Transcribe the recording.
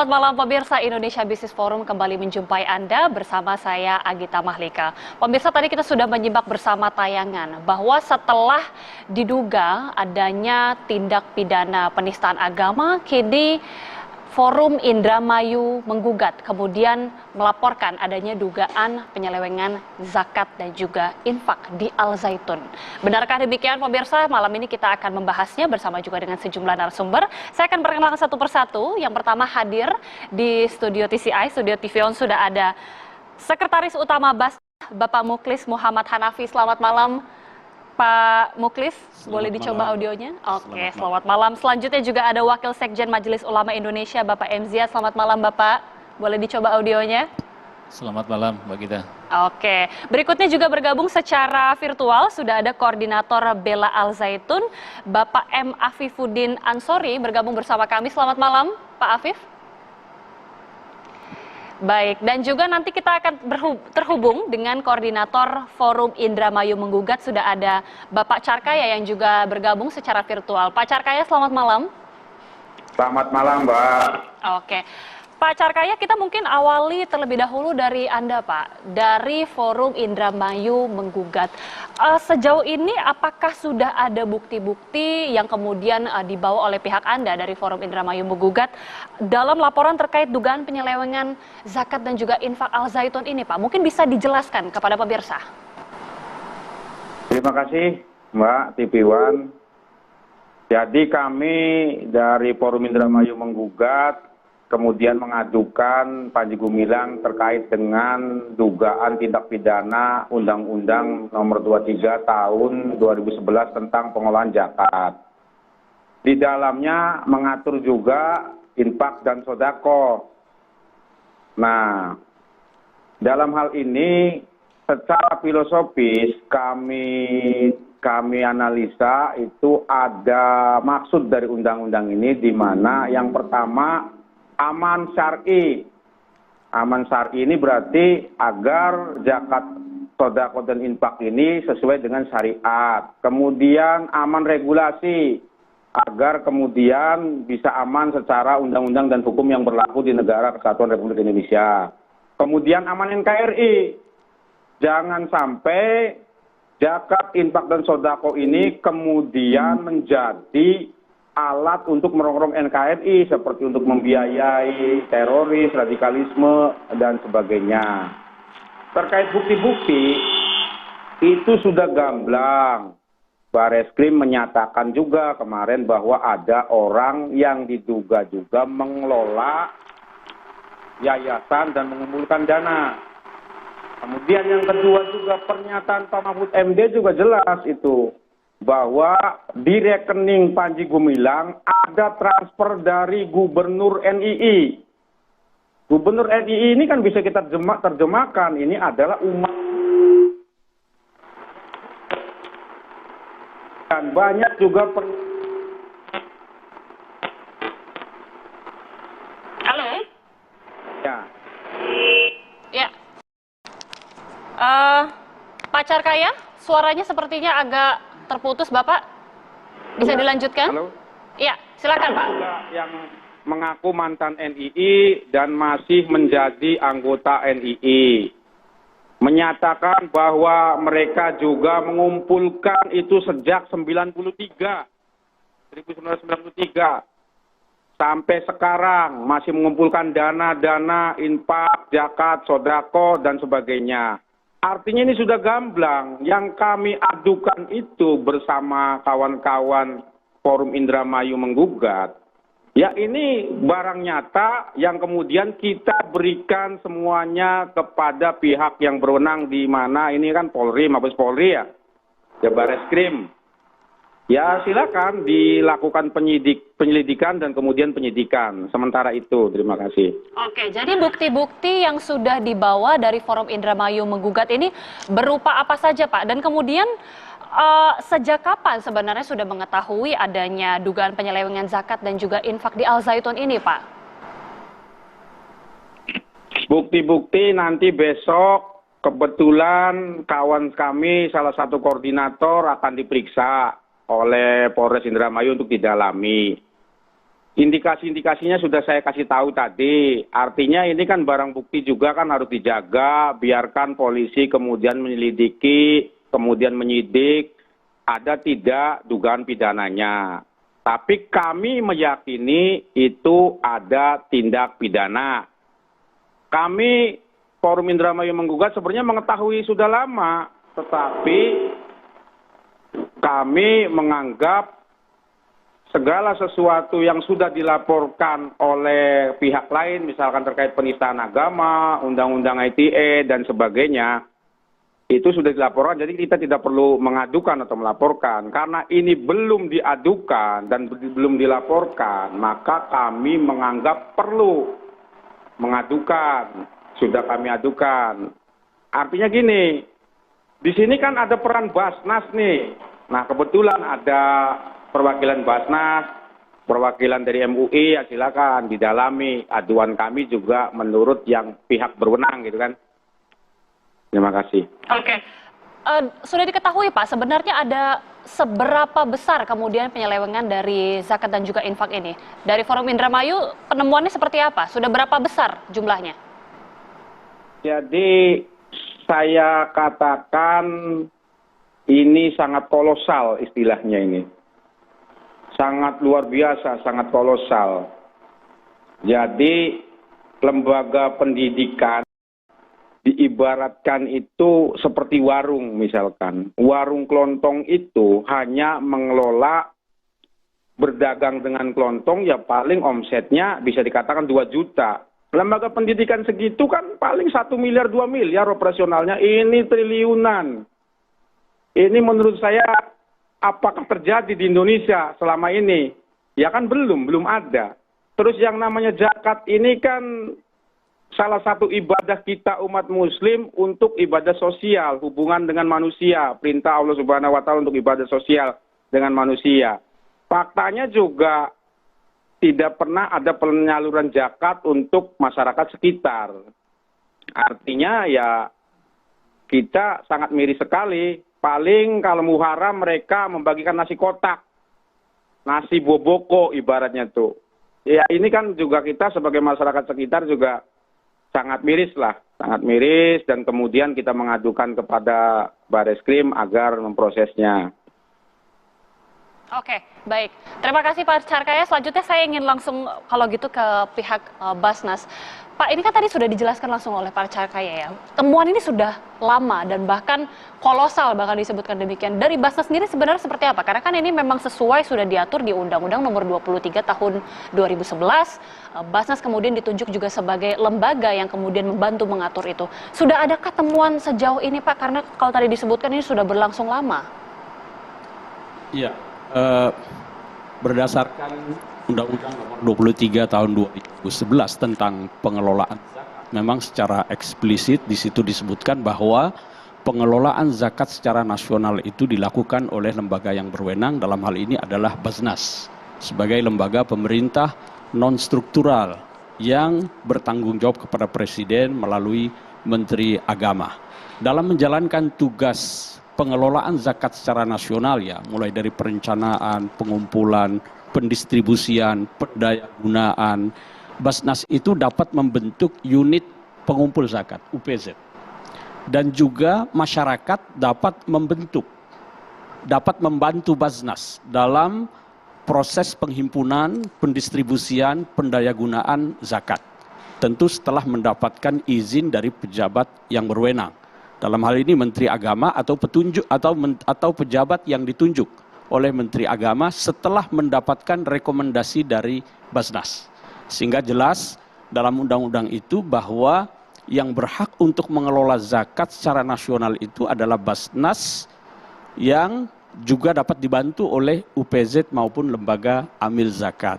Selamat malam pemirsa Indonesia Business Forum kembali menjumpai Anda bersama saya Agita Mahlika. Pemirsa, tadi kita sudah menyimak bersama tayangan bahwa setelah diduga adanya tindak pidana penistaan agama, kini Forum Indramayu menggugat, kemudian melaporkan adanya dugaan penyelewengan zakat dan juga infak di Al Zaitun. Benarkah demikian pemirsa? Malam ini kita akan membahasnya bersama juga dengan sejumlah narasumber. Saya akan perkenalkan satu persatu. Yang pertama hadir di studio TCI, studio TV On sudah ada Sekretaris Utama BAS, Bapak Muklis Muhammad Hanafi. Selamat malam, Pak Muklis, boleh dicoba audionya? Oke, selamat malam. Selanjutnya juga ada Wakil Sekjen Majelis Ulama Indonesia, Bapak Emzia. Selamat malam, Bapak. Boleh dicoba audionya? Selamat malam, Mbak Gita. Oke, berikutnya juga bergabung secara virtual, sudah ada Koordinator Bela Al Zaitun, Bapak M. Afifuddin Ansori, bergabung bersama kami. Selamat malam, Pak Afif. Baik, dan juga nanti kita akan terhubung dengan Koordinator Forum Indramayu Menggugat, sudah ada Bapak Carkaya yang juga bergabung secara virtual. Pak Carkaya, selamat malam. Selamat malam, Mbak. Oke, Pak Carkaya, kita mungkin awali terlebih dahulu dari Anda, Pak, dari Forum Indramayu Menggugat. Sejauh ini apakah sudah ada bukti-bukti yang kemudian dibawa oleh pihak Anda dari Forum Indramayu Menggugat dalam laporan terkait dugaan penyelewengan zakat dan juga infak Al Zaitun ini, Pak? Mungkin bisa dijelaskan kepada pemirsa. Terima kasih, Mbak TV One. Jadi kami dari Forum Indramayu Menggugat kemudian mengajukan Panji Gumilang terkait dengan dugaan tindak pidana Undang-Undang Nomor 23 Tahun 2011 tentang pengelolaan zakat. Di dalamnya mengatur juga infak dan sodako. Nah, dalam hal ini secara filosofis kami analisa itu ada maksud dari undang-undang ini, di mana yang pertama aman syar'i. Aman syar'i ini berarti agar zakat, sodako dan infak ini sesuai dengan syariat. Kemudian aman regulasi, agar kemudian bisa aman secara undang-undang dan hukum yang berlaku di negara Kesatuan Republik Indonesia. Kemudian aman NKRI. Jangan sampai zakat, infak dan sodako ini kemudian menjadi alat untuk merongrong NKRI, seperti untuk membiayai teroris, radikalisme, dan sebagainya. Terkait bukti-bukti, itu sudah gamblang. Bareskrim menyatakan juga kemarin bahwa ada orang yang diduga juga mengelola yayasan dan mengumpulkan dana. Kemudian yang kedua juga pernyataan Pak Mahfud MD juga jelas itu, bahwa di rekening Panji Gumilang ada transfer dari Gubernur NII. Gubernur NII ini kan bisa kita terjemahkan, ini adalah umat. Dan banyak juga Halo? Ya. Ya. Pak Carkaya, suaranya sepertinya agak terputus, Bapak. Bisa dilanjutkan? Halo? Iya, silakan, Pak. Yang mengaku mantan NII dan masih menjadi anggota NII. Menyatakan bahwa mereka juga mengumpulkan itu sejak 1993. Sampai sekarang masih mengumpulkan dana-dana, infak, zakat, sodako, dan sebagainya. Artinya ini sudah gamblang. Yang kami adukan itu bersama kawan-kawan Forum Indramayu Menggugat, ya ini barang nyata yang kemudian kita berikan semuanya kepada pihak yang berwenang, di mana ini kan Polri, Mabes Polri ya Bareskrim. Ya silakan dilakukan penyelidikan dan kemudian penyidikan. Sementara itu, terima kasih. Oke, jadi bukti-bukti yang sudah dibawa dari Forum Indramayu Menggugat ini berupa apa saja, Pak? Dan kemudian sejak kapan sebenarnya sudah mengetahui adanya dugaan penyelewengan zakat dan juga infak di Al Zaitun ini, Pak? Bukti-bukti nanti besok kebetulan kawan kami salah satu koordinator akan diperiksa oleh Polres Indramayu untuk didalami. Indikasi-indikasinya sudah saya kasih tahu tadi. Artinya ini kan barang bukti juga kan harus dijaga, biarkan polisi kemudian menyelidiki, kemudian menyidik, ada tidak dugaan pidananya. Tapi kami meyakini itu ada tindak pidana. Kami Forum Indramayu Menggugat sebenarnya mengetahui sudah lama, tetapi kami menganggap segala sesuatu yang sudah dilaporkan oleh pihak lain, misalkan terkait penistaan agama, undang-undang ITE, dan sebagainya, itu sudah dilaporkan, jadi kita tidak perlu mengadukan atau melaporkan. Karena ini belum diadukan dan belum dilaporkan, maka kami menganggap perlu mengadukan. Sudah kami adukan. Artinya gini, di sini kan ada peran Basnas nih. Nah, kebetulan ada perwakilan Basnas, perwakilan dari MUI, ya silakan didalami aduan kami juga menurut yang pihak berwenang gitu kan. Terima kasih. Oke. Sudah diketahui Pak, sebenarnya ada seberapa besar kemudian penyelewengan dari zakat dan juga infak ini? Dari Forum Indramayu penemuannya seperti apa? Sudah berapa besar jumlahnya? Jadi saya katakan ini sangat kolosal istilahnya ini. Sangat luar biasa, sangat kolosal. Jadi lembaga pendidikan diibaratkan itu seperti warung misalkan. Warung kelontong itu hanya mengelola berdagang dengan kelontong ya paling omsetnya bisa dikatakan 2 juta. Lembaga pendidikan segitu kan paling 1 miliar 2 miliar operasionalnya, ini triliunan. Ini menurut saya apakah terjadi di Indonesia selama ini? Ya kan belum ada. Terus yang namanya zakat ini kan salah satu ibadah kita umat muslim untuk ibadah sosial, hubungan dengan manusia. Perintah Allah Subhanahu wa Ta'ala untuk ibadah sosial dengan manusia. Faktanya juga tidak pernah ada penyaluran zakat untuk masyarakat sekitar. Artinya ya kita sangat miris sekali. Paling kalau Muharram mereka membagikan nasi kotak, nasi boboko ibaratnya tuh. Ya ini kan juga kita sebagai masyarakat sekitar juga sangat miris lah, sangat miris, dan kemudian kita mengadukan kepada Bareskrim agar memprosesnya. Oke, baik. Terima kasih Pak Carkaya. Selanjutnya saya ingin langsung kalau gitu ke pihak Basnas. Pak, ini kan tadi sudah dijelaskan langsung oleh Pak Carkaya ya. Temuan ini sudah lama dan bahkan kolosal bahkan disebutkan demikian. Dari Basnas sendiri sebenarnya seperti apa? Karena kan ini memang sesuai sudah diatur di Undang-Undang Nomor 23 Tahun 2011. Basnas kemudian ditunjuk juga sebagai lembaga yang kemudian membantu mengatur itu. Sudah adakah temuan sejauh ini Pak? Karena kalau tadi disebutkan ini sudah berlangsung lama. Iya. Berdasarkan Undang-Undang Nomor 23 Tahun 2011 tentang pengelolaan zakat, memang secara eksplisit di situ disebutkan bahwa pengelolaan zakat secara nasional itu dilakukan oleh lembaga yang berwenang, dalam hal ini adalah Basnas sebagai lembaga pemerintah non-struktural yang bertanggung jawab kepada Presiden melalui Menteri Agama. Dalam menjalankan tugas pengelolaan zakat secara nasional ya, mulai dari perencanaan, pengumpulan, pendistribusian, pendayagunaan, Basnas itu dapat membentuk unit pengumpul zakat, UPZ. Dan juga masyarakat dapat membantu Basnas dalam proses penghimpunan, pendistribusian, pendayagunaan zakat. Tentu setelah mendapatkan izin dari pejabat yang berwenang. Dalam hal ini Menteri Agama atau pejabat yang ditunjuk oleh Menteri Agama setelah mendapatkan rekomendasi dari Basnas. Sehingga jelas dalam undang-undang itu bahwa yang berhak untuk mengelola zakat secara nasional itu adalah Basnas yang juga dapat dibantu oleh UPZ maupun lembaga amil zakat.